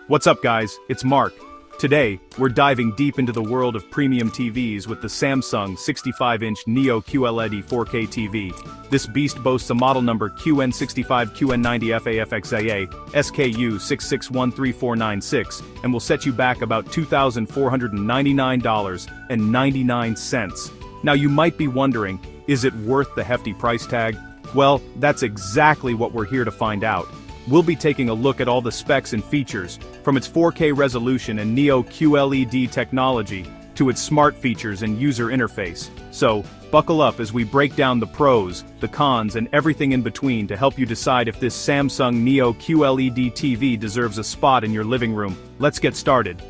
What's up guys, it's Mark. Today, we're diving deep into the world of premium TVs with the Samsung 65-inch Neo QLED 4K TV. This beast boasts a model number QN65 QN90F AFXAA SKU 66134996 and will set you back about $2,499.99. Now you might be wondering, is it worth the hefty price tag? Well, that's exactly what we're here to find out. We'll be taking a look at all the specs and features, from its 4K resolution and Neo QLED technology, to its smart features and user interface. So, buckle up as we break down the pros, the cons, and everything in between to help you decide if this Samsung Neo QLED TV deserves a spot in your living room. Let's get started.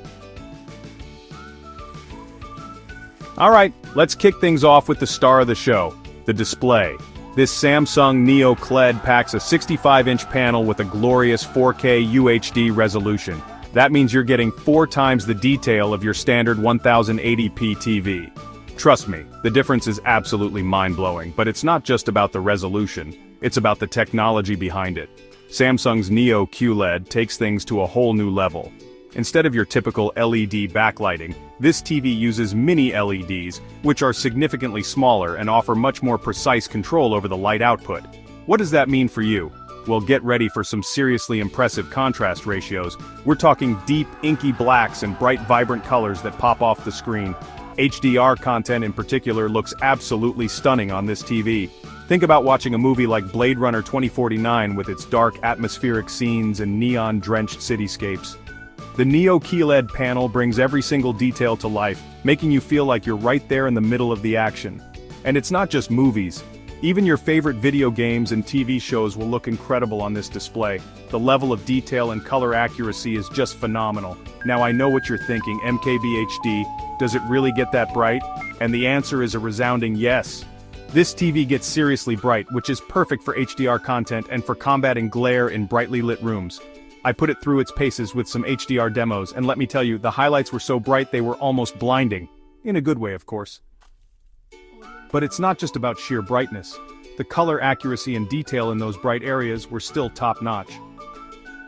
Alright, let's kick things off with the star of the show, the display. This Samsung Neo QLED packs a 65-inch panel with a glorious 4K UHD resolution. That means you're getting 4 times the detail of your standard 1080p TV. Trust me, the difference is absolutely mind-blowing, but it's not just about the resolution, it's about the technology behind it. Samsung's Neo QLED takes things to a whole new level. Instead of your typical LED backlighting, this TV uses mini LEDs, which are significantly smaller and offer much more precise control over the light output. What does that mean for you? Well, get ready for some seriously impressive contrast ratios. We're talking deep, inky blacks and bright, vibrant colors that pop off the screen. HDR content in particular looks absolutely stunning on this TV. Think about watching a movie like Blade Runner 2049 with its dark atmospheric scenes and neon-drenched cityscapes. The Neo QLED panel brings every single detail to life, making you feel like you're right there in the middle of the action. And it's not just movies. Even your favorite video games and TV shows will look incredible on this display. The level of detail and color accuracy is just phenomenal. Now I know what you're thinking, MKBHD, does it really get that bright? And the answer is a resounding yes. This TV gets seriously bright, which is perfect for HDR content and for combating glare in brightly lit rooms. I put it through its paces with some HDR demos, and let me tell you, the highlights were so bright they were almost blinding. In a good way, of course. But it's not just about sheer brightness. The color accuracy and detail in those bright areas were still top-notch.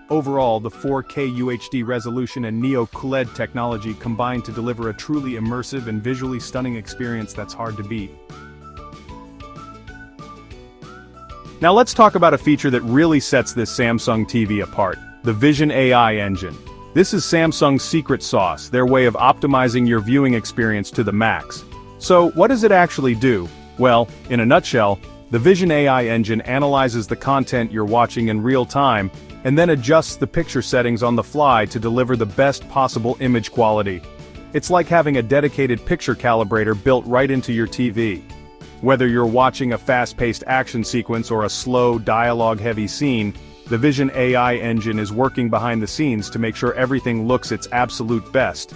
Overall, the 4K UHD resolution and Neo QLED technology combine to deliver a truly immersive and visually stunning experience that's hard to beat. Now let's talk about a feature that really sets this Samsung TV apart. The Vision AI engine. This is Samsung's secret sauce, their way of optimizing your viewing experience to the max. So, what does it actually do? Well, in a nutshell, the Vision AI engine analyzes the content you're watching in real time, and then adjusts the picture settings on the fly to deliver the best possible image quality. It's like having a dedicated picture calibrator built right into your TV. Whether you're watching a fast-paced action sequence or a slow, dialogue-heavy scene, the Vision AI engine is working behind the scenes to make sure everything looks its absolute best.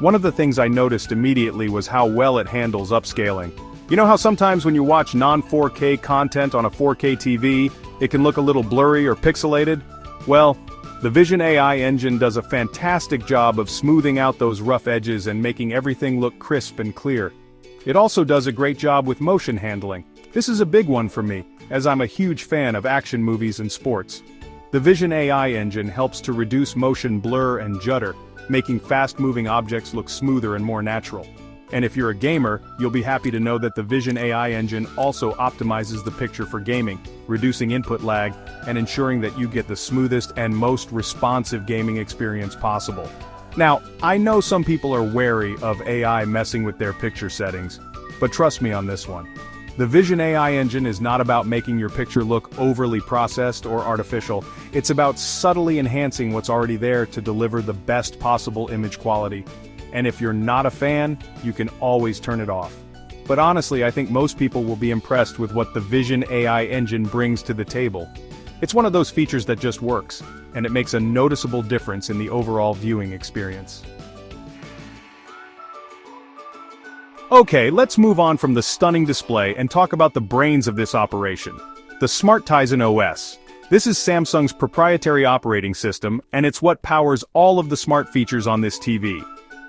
One of the things I noticed immediately was how well it handles upscaling. You know how sometimes when you watch non-4K content on a 4K TV, it can look a little blurry or pixelated? Well, the Vision AI engine does a fantastic job of smoothing out those rough edges and making everything look crisp and clear. It also does a great job with motion handling. This is a big one for me, as I'm a huge fan of action movies and sports. The Vision AI engine helps to reduce motion blur and judder, making fast-moving objects look smoother and more natural. And if you're a gamer, you'll be happy to know that the Vision AI engine also optimizes the picture for gaming, reducing input lag, and ensuring that you get the smoothest and most responsive gaming experience possible. Now, I know some people are wary of AI messing with their picture settings, but trust me on this one. The Vision AI engine is not about making your picture look overly processed or artificial. It's about subtly enhancing what's already there to deliver the best possible image quality. And if you're not a fan, you can always turn it off. But honestly, I think most people will be impressed with what the Vision AI engine brings to the table. It's one of those features that just works, and it makes a noticeable difference in the overall viewing experience. Okay, let's move on from the stunning display and talk about the brains of this operation, the smart Tizen OS. This is Samsung's proprietary operating system, and it's what powers all of the smart features on this TV.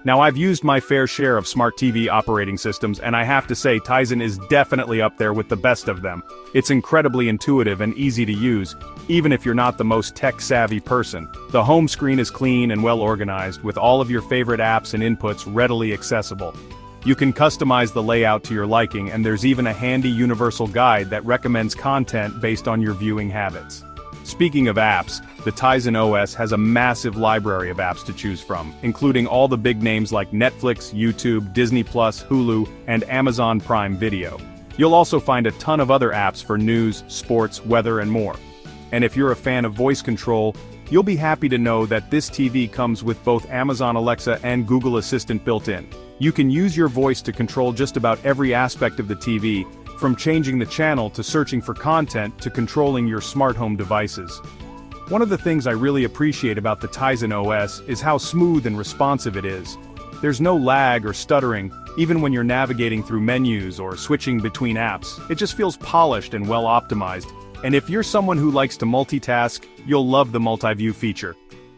Now I've used my fair share of smart TV operating systems and I have to say Tizen is definitely up there with the best of them. It's incredibly intuitive and easy to use, even if you're not the most tech-savvy person. The home screen is clean and well organized, with all of your favorite apps and inputs readily accessible. You can customize the layout to your liking, and there's even a handy universal guide that recommends content based on your viewing habits. Speaking of apps, the Tizen OS has a massive library of apps to choose from, including all the big names like Netflix, YouTube, Disney+, Hulu, and Amazon Prime Video. You'll also find a ton of other apps for news, sports, weather, and more. And if you're a fan of voice control, you'll be happy to know that this TV comes with both Amazon Alexa and Google Assistant built in. You can use your voice to control just about every aspect of the TV, from changing the channel to searching for content to controlling your smart home devices. One of the things I really appreciate about the Tizen OS is how smooth and responsive it is. There's no lag or stuttering, even when you're navigating through menus or switching between apps. It just feels polished and well optimized. And if you're someone who likes to multitask, you'll love the multi-view feature.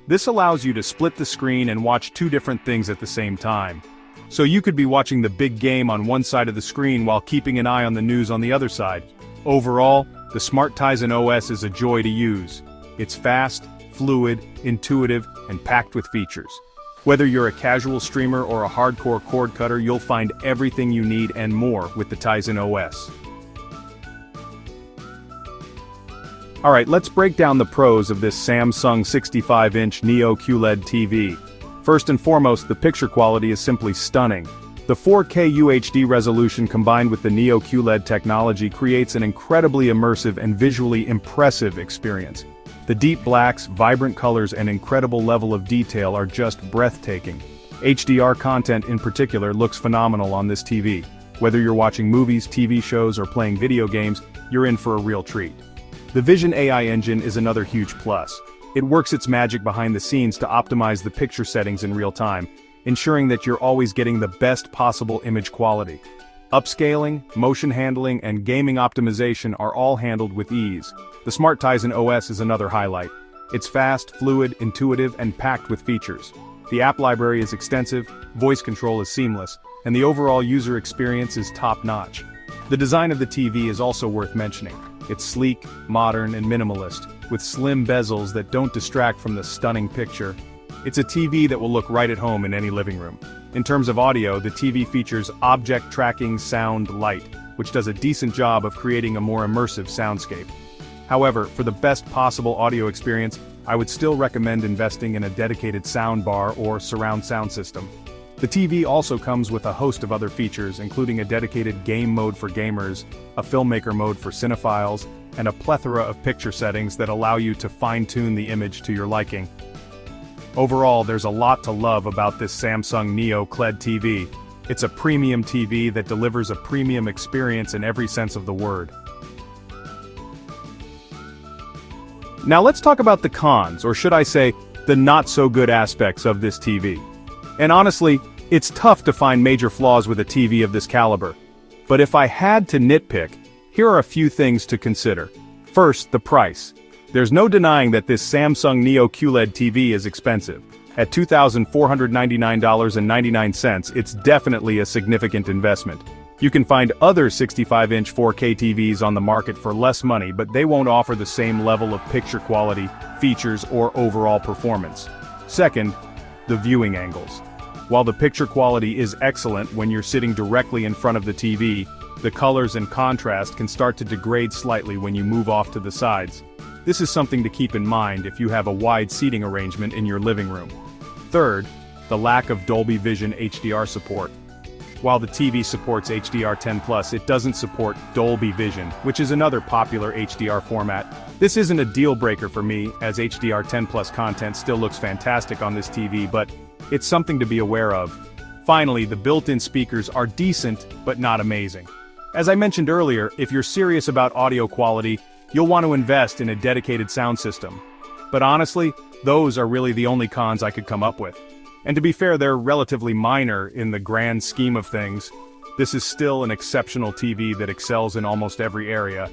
This allows you to split the screen and watch two different things at the same time. So you could be watching the big game on one side of the screen while keeping an eye on the news on the other side. Overall, the smart Tizen OS is a joy to use. It's fast, fluid, intuitive, and packed with features. Whether you're a casual streamer or a hardcore cord cutter, you'll find everything you need and more with the Tizen OS. Alright, let's break down the pros of this Samsung 65-inch Neo QLED TV. First and foremost, the picture quality is simply stunning. The 4K UHD resolution combined with the Neo QLED technology creates an incredibly immersive and visually impressive experience. The deep blacks, vibrant colors, and incredible level of detail are just breathtaking. HDR content in particular looks phenomenal on this TV. Whether you're watching movies, TV shows, or playing video games, you're in for a real treat. The Vision AI engine is another huge plus. It works its magic behind the scenes to optimize the picture settings in real time, ensuring that you're always getting the best possible image quality. Upscaling, motion handling, and gaming optimization are all handled with ease. The smart Tizen OS is another highlight. It's fast, fluid, intuitive, and packed with features. The app library is extensive, voice control is seamless, and the overall user experience is top-notch. The design of the TV is also worth mentioning. It's sleek, modern, and minimalist, with slim bezels that don't distract from the stunning picture. It's a TV that will look right at home in any living room. In terms of audio, the TV features object tracking sound light, which does a decent job of creating a more immersive soundscape. However, for the best possible audio experience, I would still recommend investing in a dedicated soundbar or surround sound system. The TV also comes with a host of other features, including a dedicated game mode for gamers, a filmmaker mode for cinephiles, and a plethora of picture settings that allow you to fine-tune the image to your liking. Overall, there's a lot to love about this Samsung Neo QLED TV. It's a premium TV that delivers a premium experience in every sense of the word. Now let's talk about the cons, or should I say, the not-so-good aspects of this TV. And honestly, it's tough to find major flaws with a TV of this caliber. But if I had to nitpick, here are a few things to consider. First, the price. There's no denying that this Samsung Neo QLED TV is expensive. At $2,499.99, it's definitely a significant investment. You can find other 65-inch 4K TVs on the market for less money, but they won't offer the same level of picture quality, features, or overall performance. Second, the viewing angles. While the picture quality is excellent when you're sitting directly in front of the TV, the colors and contrast can start to degrade slightly when you move off to the sides. This is something to keep in mind if you have a wide seating arrangement in your living room. Third, the lack of Dolby Vision HDR support. While the TV supports HDR10+, it doesn't support Dolby Vision, which is another popular HDR format. This isn't a deal breaker for me, as HDR10+ content still looks fantastic on this TV, but it's something to be aware of. Finally, the built-in speakers are decent, but not amazing. As I mentioned earlier, if you're serious about audio quality, you'll want to invest in a dedicated sound system. But honestly, those are really the only cons I could come up with. And to be fair, they're relatively minor in the grand scheme of things. This is still an exceptional TV that excels in almost every area.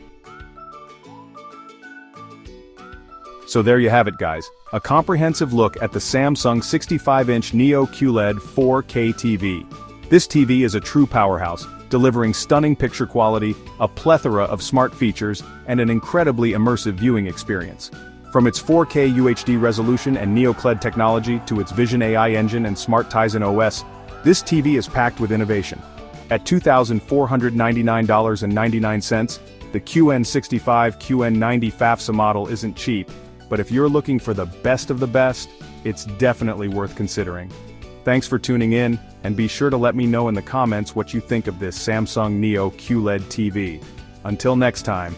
So there you have it guys, a comprehensive look at the Samsung 65-inch Neo QLED 4K TV. This TV is a true powerhouse, delivering stunning picture quality, a plethora of smart features, and an incredibly immersive viewing experience. From its 4K UHD resolution and Neo QLED technology to its Vision AI engine and smart Tizen OS, this TV is packed with innovation. At $2,499.99, the QN65 QN90F Series model isn't cheap, but if you're looking for the best of the best, it's definitely worth considering. Thanks for tuning in, and be sure to let me know in the comments what you think of this Samsung Neo QLED TV. Until next time.